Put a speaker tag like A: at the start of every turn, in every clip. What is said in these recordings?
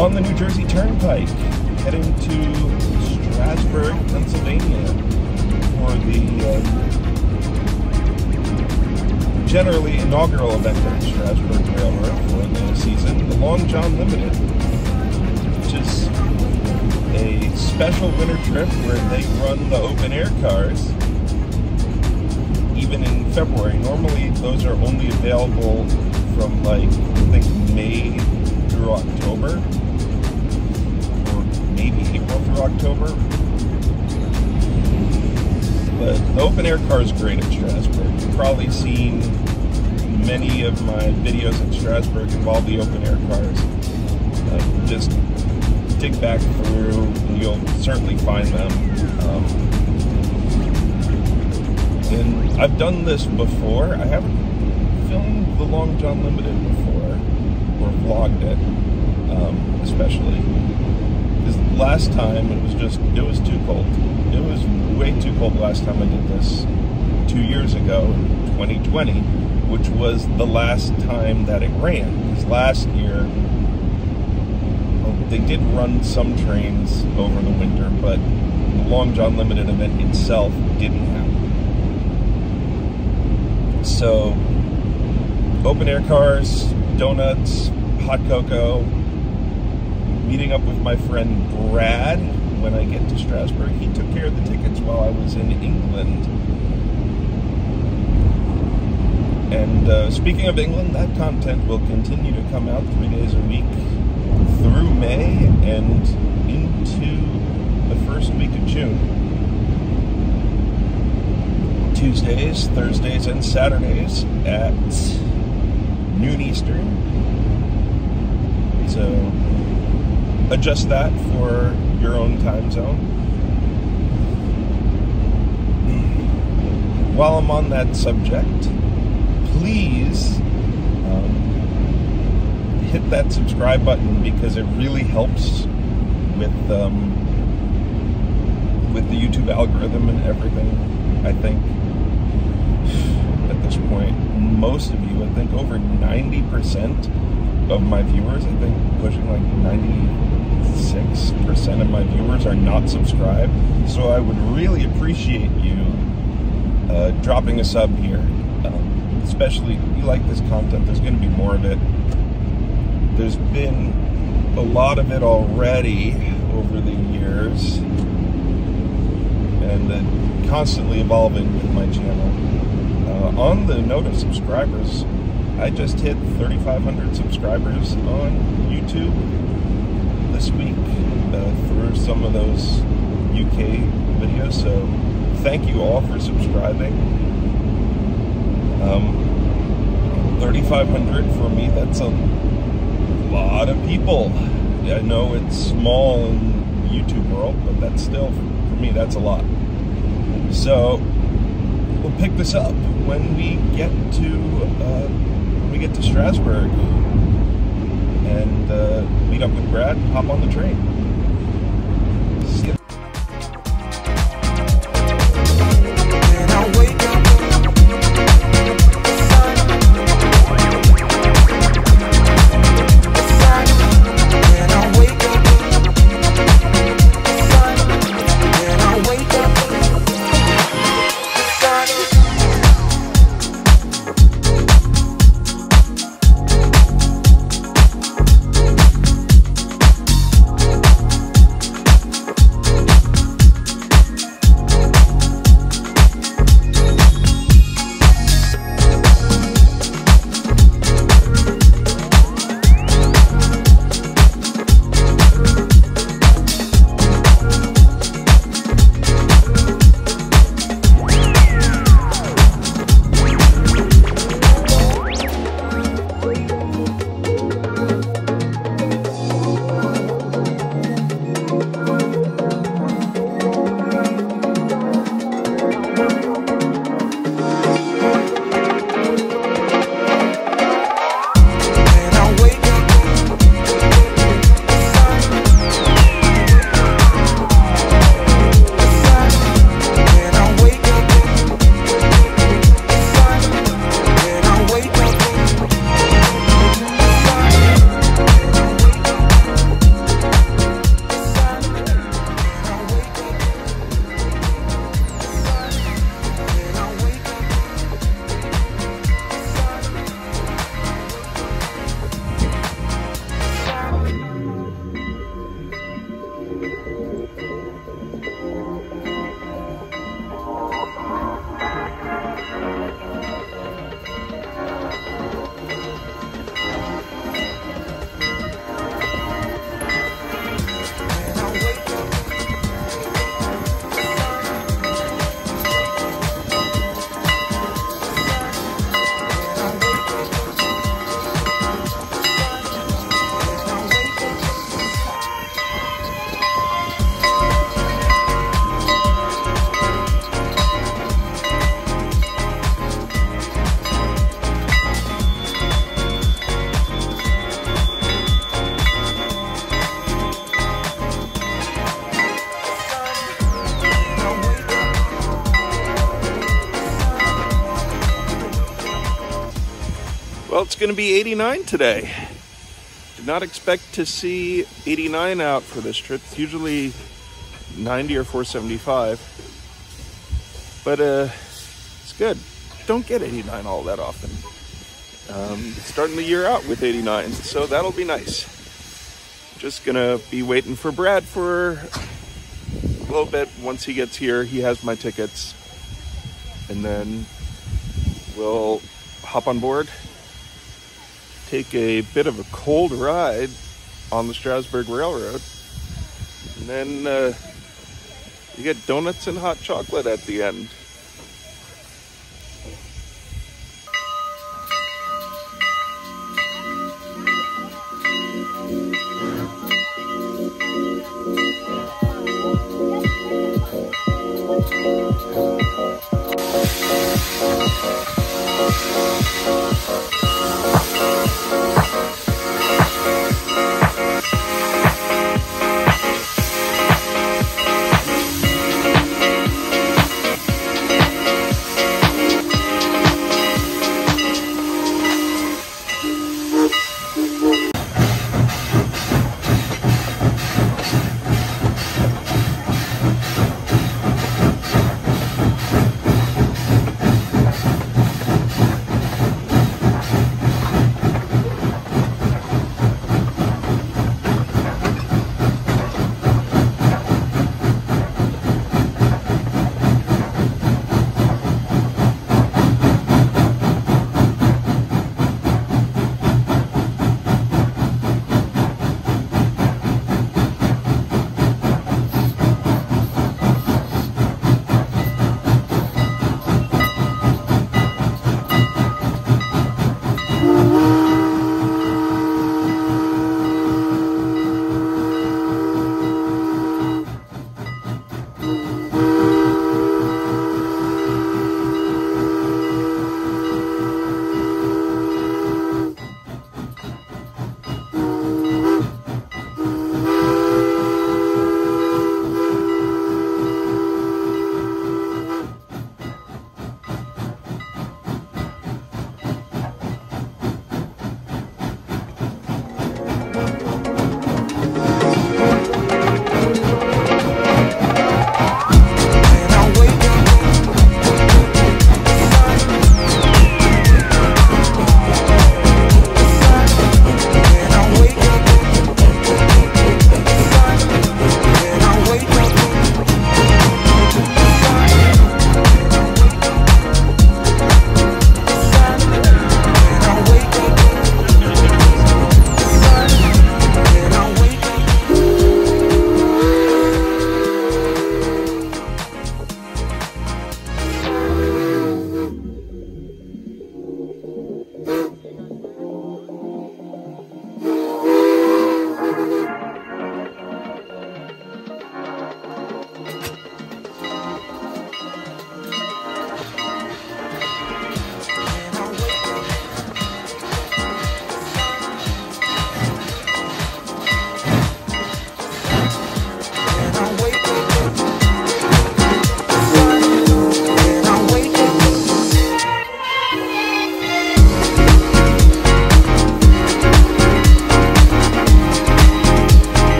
A: on the New Jersey Turnpike, heading to Strasburg, Pennsylvania, for the generally inaugural event at the Strasburg Railroad for the season, the Long John Limited, which is a special winter trip where they run the open air cars even in February. Normally those are only available from like, I think, May through October, or maybe April through October. But the open air car is great at Strasburg. You've probably seen many of my videos at Strasburg involve the open air cars. Just dig back through and you'll certainly find them. And I've done this before. I haven't filmed the Long John Limited before, or vlogged it, especially. Because last time it was too cold. It was way too cold last time I did this 2 years ago, in 2020, which was the last time that it ran. Because last year, they did run some trains over the winter, but the Long John Limited event itself didn't happen. So, open air cars, donuts, hot cocoa, meeting up with my friend Brad when I get to Strasburg. He took care of the tickets while I was in England. And speaking of England, that content will continue to come out 3 days a week through May and into the first week of June. Tuesdays, Thursdays, and Saturdays at noon Eastern. So adjust that for your own time zone. While I'm on that subject, please hit that subscribe button, because it really helps with the YouTube algorithm and everything. I think at this point, most of you, I think over 90% of my viewers, I think pushing like 96% of my viewers are not subscribed. So I would really appreciate you dropping a sub here. Especially if you like this content, there's going to be more of it. There's been a lot of it already over the years, and constantly evolving with my channel. On the note of subscribers, I just hit 3,500 subscribers on YouTube this week through some of those UK videos, so thank you all for subscribing. 3,500 for me, that's a lot of people. I know it's small in the YouTube world, but that's still, for me, that's a lot. So we'll pick this up when we get to Strasburg and meet up with Brad and hop on the train. Well, it's going to be 89 today. Did not expect to see 89 out for this trip. It's usually 90 or 475. But it's good. Don't get 89 all that often. Starting the year out with 89, so that'll be nice. Just gonna be waiting for Brad for a little bit. Once he gets here, he has my tickets, and then we'll hop on board, take a bit of a cold ride on the Strasburg Railroad, and then you get donuts and hot chocolate at the end.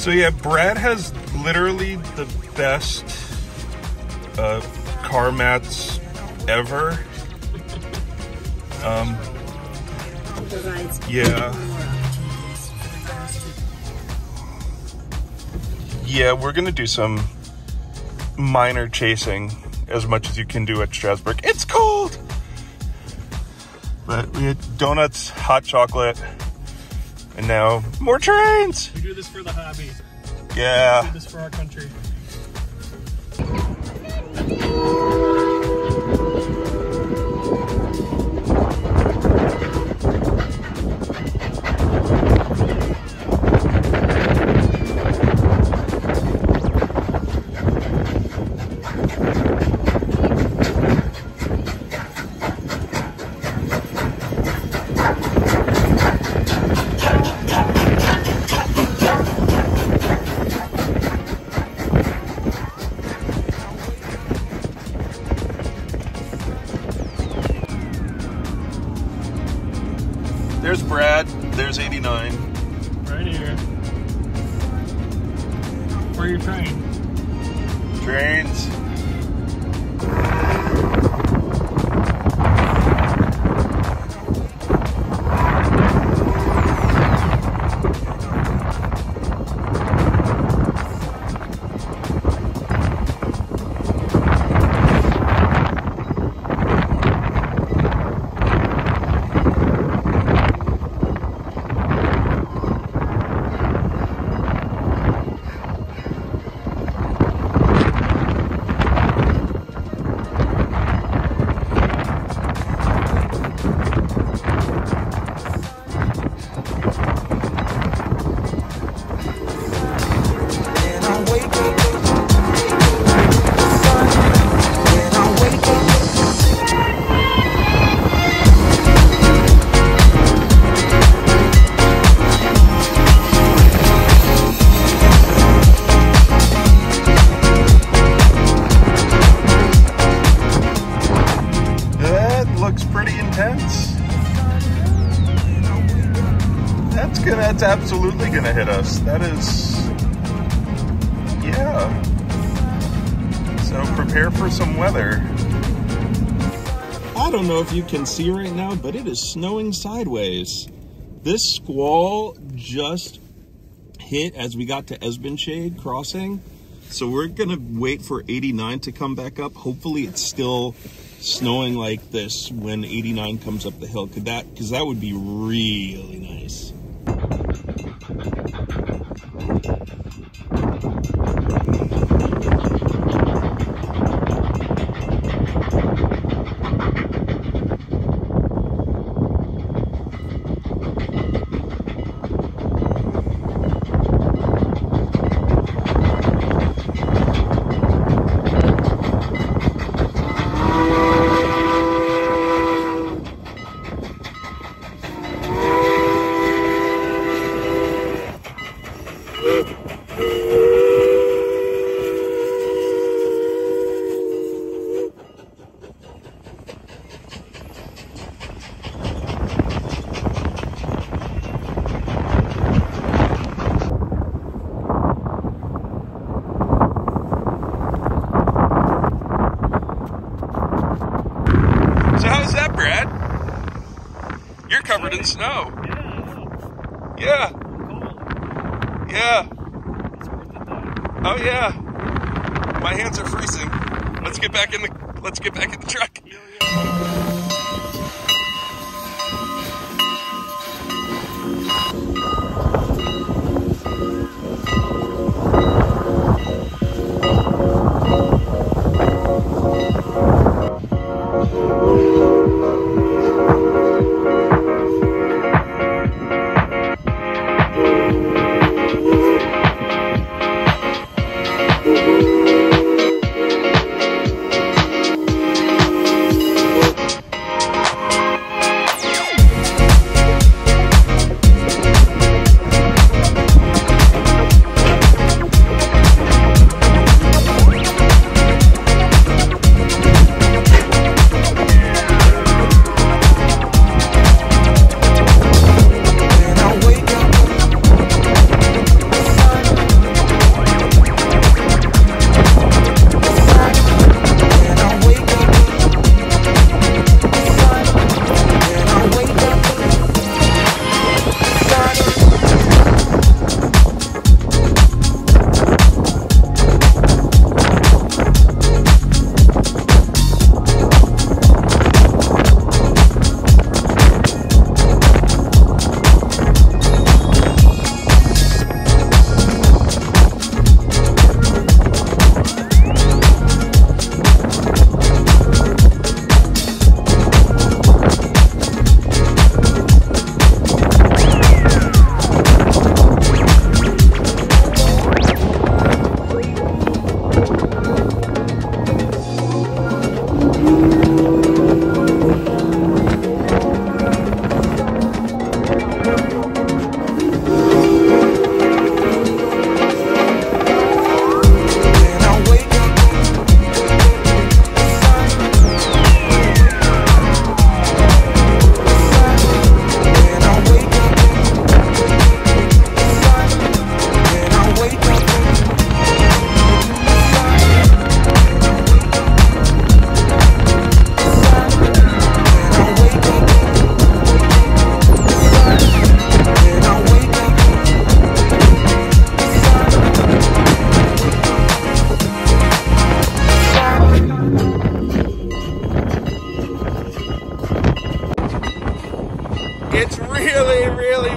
A: So yeah, Brad has literally the best car mats ever. Yeah. Yeah, we're gonna do some minor chasing as much as you can do at Strasburg. It's cold! But we had donuts, hot chocolate, and now more trains!
B: We do this for the hobby.
A: Yeah.
B: We do this for our country.
A: There's Brad, there's 89.
B: Right here. Where are your train?
A: Trains. That's absolutely gonna hit us. That is, yeah. So prepare for some weather. I don't know if you can see right now, but it is snowing sideways. This squall just hit as we got to Esbenshade crossing. So we're gonna wait for 89 to come back up. Hopefully it's still snowing like this when 89 comes up the hill. Because that would be really nice. Covered in snow. Yeah. Yeah. Oh yeah. My hands are freezing. Let's get back in the truck.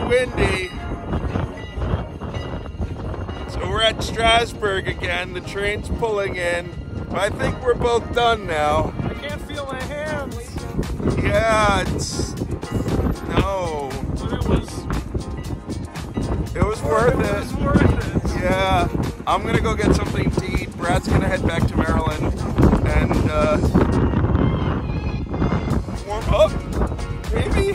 A: windy. So we're at Strasburg again. The train's pulling in. But I think we're both done now.
B: I can't feel my hands.
A: Yeah, no.
B: But
A: it was worth it.
B: It was worth it.
A: Yeah. I'm gonna go get something to eat. Brad's gonna head back to Maryland and warm up, maybe?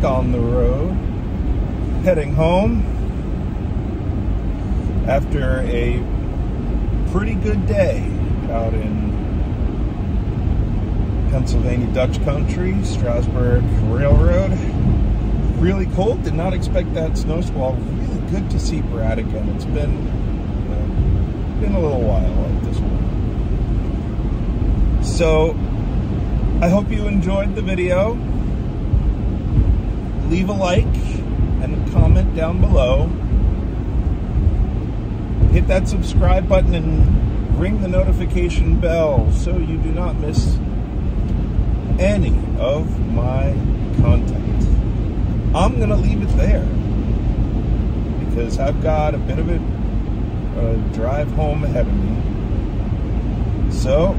A: On the road, heading home after a pretty good day out in Pennsylvania Dutch country, Strasburg Railroad. Really cold, did not expect that snow squall. Really good to see Brad again. It's been a little while at this point. So I hope you enjoyed the video. Leave a like and a comment down below. Hit that subscribe button and ring the notification bell so you do not miss any of my content. I'm gonna leave it there because I've got a bit of a drive home ahead of me. So